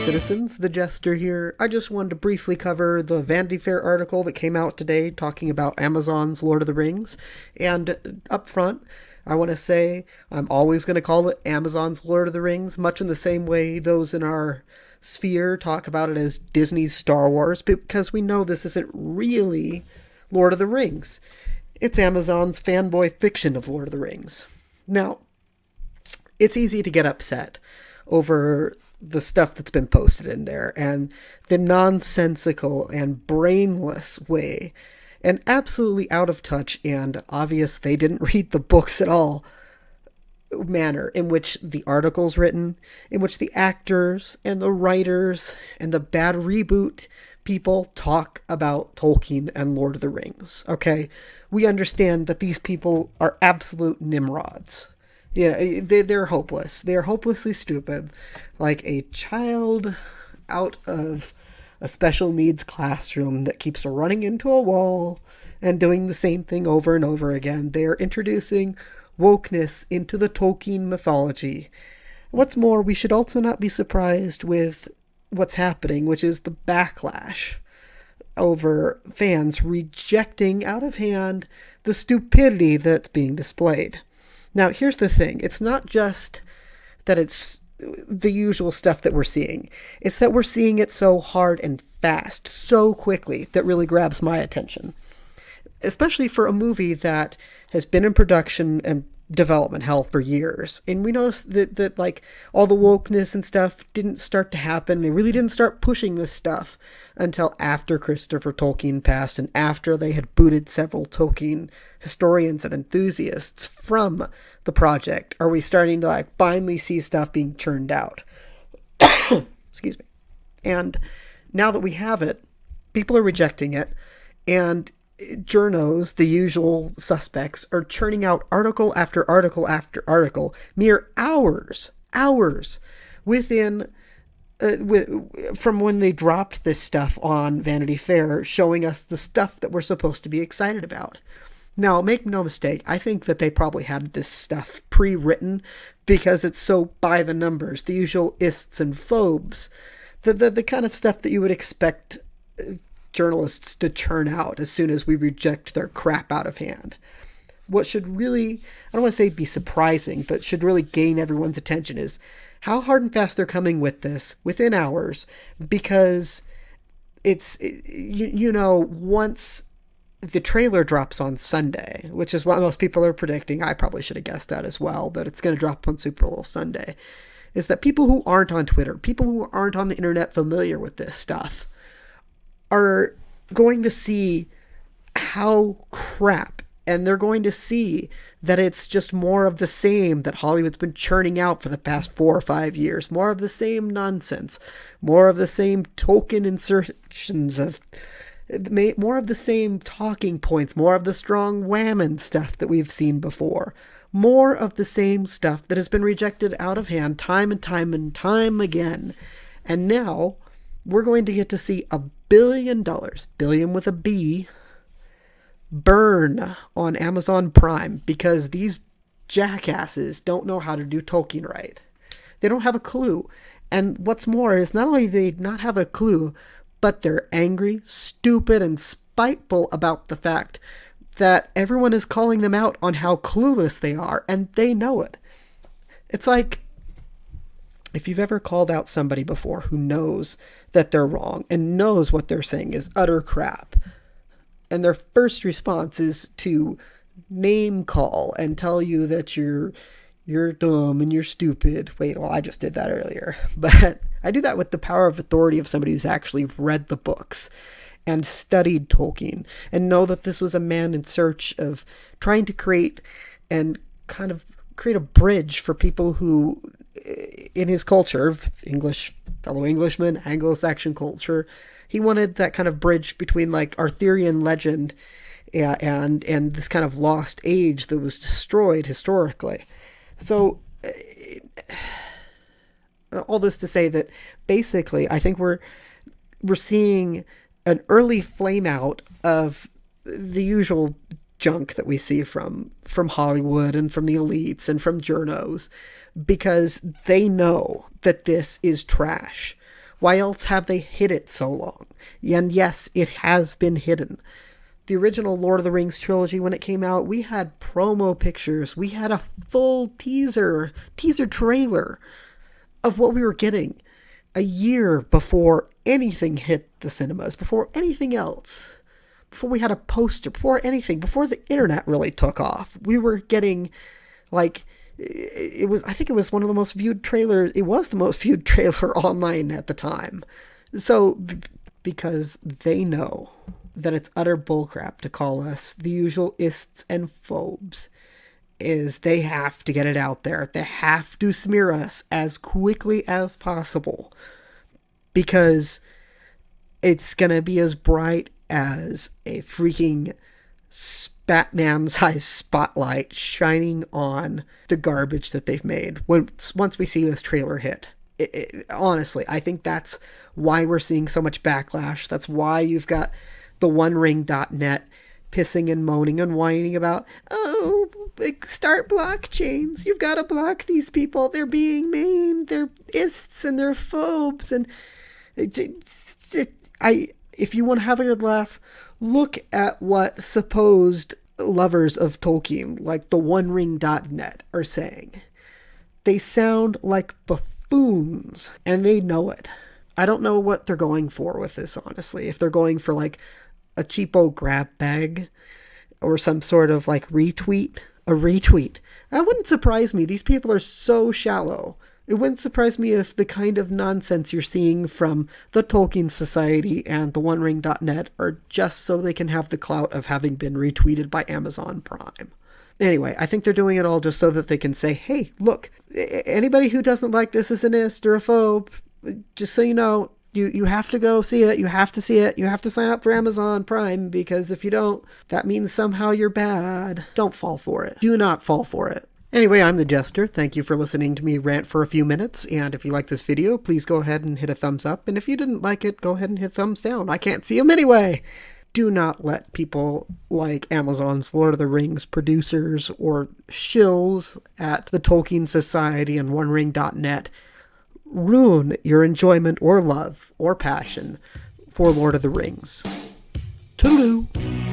citizens, the Jester here. I just wanted to briefly cover the Vanity Fair article that came out today talking about Amazon's Lord of the Rings. And up front, I want to say I'm always going to call it Amazon's Lord of the Rings, much in the same way those in our sphere talk about it as Disney's Star Wars, because we know this isn't really Lord of the Rings. It's Amazon's fanboy fiction of Lord of the Rings. Now, it's easy to get upset over the stuff that's been posted in there and the nonsensical and brainless way and absolutely out of touch and obvious they didn't read the books at all manner in which the article's written, in which the actors and the writers and the bad reboot people talk about Tolkien and Lord of the Rings. Okay, we understand that these people are absolute nimrods. Yeah, they're hopeless. They're hopelessly stupid, like a child out of a special needs classroom that keeps running into a wall and doing the same thing over and over again. They're introducing wokeness into the Tolkien mythology. What's more, we should also not be surprised with what's happening, which is the backlash over fans rejecting out of hand the stupidity that's being displayed. Now, here's the thing. It's not just that it's the usual stuff that we're seeing. It's that we're seeing it so hard and fast, so quickly, that really grabs my attention. Especially for a movie that has been in production and development hell for years. And we noticed that like all the wokeness and stuff didn't start to happen. They really didn't start pushing this stuff until after Christopher Tolkien passed and after they had booted several Tolkien historians and enthusiasts from the project. Are we starting to like finally see stuff being churned out? Excuse me. And now that we have it, people are rejecting it, and journos, the usual suspects, are churning out article after article after article, mere hours within from when they dropped this stuff on Vanity Fair, showing us the stuff that we're supposed to be excited about. Now, make no mistake, I think that they probably had this stuff pre-written because it's so by the numbers, the usual ists and phobes, the kind of stuff that you would expect journalists to churn out as soon as we reject their crap out of hand. What should really, I don't want to say be surprising, but should really gain everyone's attention is how hard and fast they're coming with this within hours, because it's, once the trailer drops on Sunday, which is what most people are predicting, I probably should have guessed that as well, that it's going to drop on Super Bowl Sunday, is that people who aren't on Twitter, people who aren't on the internet familiar with this stuff, are going to see how crap, and they're going to see that it's just more of the same that Hollywood's been churning out for the past 4 or 5 years. More of the same nonsense, more of the same token insertions of, more of the same talking points, more of the strong whammon stuff that we've seen before. More of the same stuff that has been rejected out of hand time and time and time again. And now we're going to get to see $1 billion, billion with a B, burn on Amazon Prime because these jackasses don't know how to do Tolkien right. They don't have a clue. And what's more is not only do they not have a clue, but they're angry, stupid, and spiteful about the fact that everyone is calling them out on how clueless they are, and they know it. It's like, if you've ever called out somebody before who knows that they're wrong and knows what they're saying is utter crap, and their first response is to name call and tell you that you're dumb and you're stupid. Wait, well, I just did that earlier. But I do that with the power of authority of somebody who's actually read the books and studied Tolkien and know that this was a man in search of trying to create and kind of create a bridge for people who, in his culture, English, fellow Englishman, Anglo-Saxon culture, he wanted that kind of bridge between like Arthurian legend and this kind of lost age that was destroyed historically. So all this to say that basically I think we're seeing an early flame out of the usual junk that we see from Hollywood and from the elites and from journos, because they know that this is trash. Why else have they hid it so long? And yes, it has been hidden. The original Lord of the Rings trilogy, when it came out, we had promo pictures. We had a full teaser trailer of what we were getting a year before anything hit the cinemas, before anything else. Before we had a poster, before anything, before the internet really took off. We were getting, like, I think it was one of the most viewed trailers. It was the most viewed trailer online at the time. So, because they know that it's utter bullcrap to call us the usual ists and phobes, is they have to get it out there. They have to smear us as quickly as possible, because it's gonna be as bright as a freaking Batman-sized spotlight shining on the garbage that they've made once we see this trailer hit. Honestly, I think that's why we're seeing so much backlash. That's why you've got the OneRing.net pissing and moaning and whining about, oh, start blockchains. You've got to block these people. They're being mean. They're ists and they're phobes. And if you want to have a good laugh, look at what supposed lovers of Tolkien, like the OneRing.net, are saying. They sound like buffoons, and they know it. I don't know what they're going for with this, honestly. If they're going for, like, a cheapo grab bag, or some sort of, like, retweet. A retweet. That wouldn't surprise me. These people are so shallow. It wouldn't surprise me if the kind of nonsense you're seeing from the Tolkien Society and the OneRing.net are just so they can have the clout of having been retweeted by Amazon Prime. Anyway, I think they're doing it all just so that they can say, hey, look, anybody who doesn't like this is an ist or a phobe. Just so you know, you have to go see it. You have to see it. You have to sign up for Amazon Prime, because if you don't, that means somehow you're bad. Don't fall for it. Do not fall for it. Anyway, I'm the Jester. Thank you for listening to me rant for a few minutes, and if you like this video, please go ahead and hit a thumbs up, and if you didn't like it, go ahead and hit thumbs down. I can't see them anyway. Do not let people like Amazon's Lord of the Rings producers or shills at the Tolkien Society and OneRing.net ruin your enjoyment or love or passion for Lord of the Rings. Toodaloo!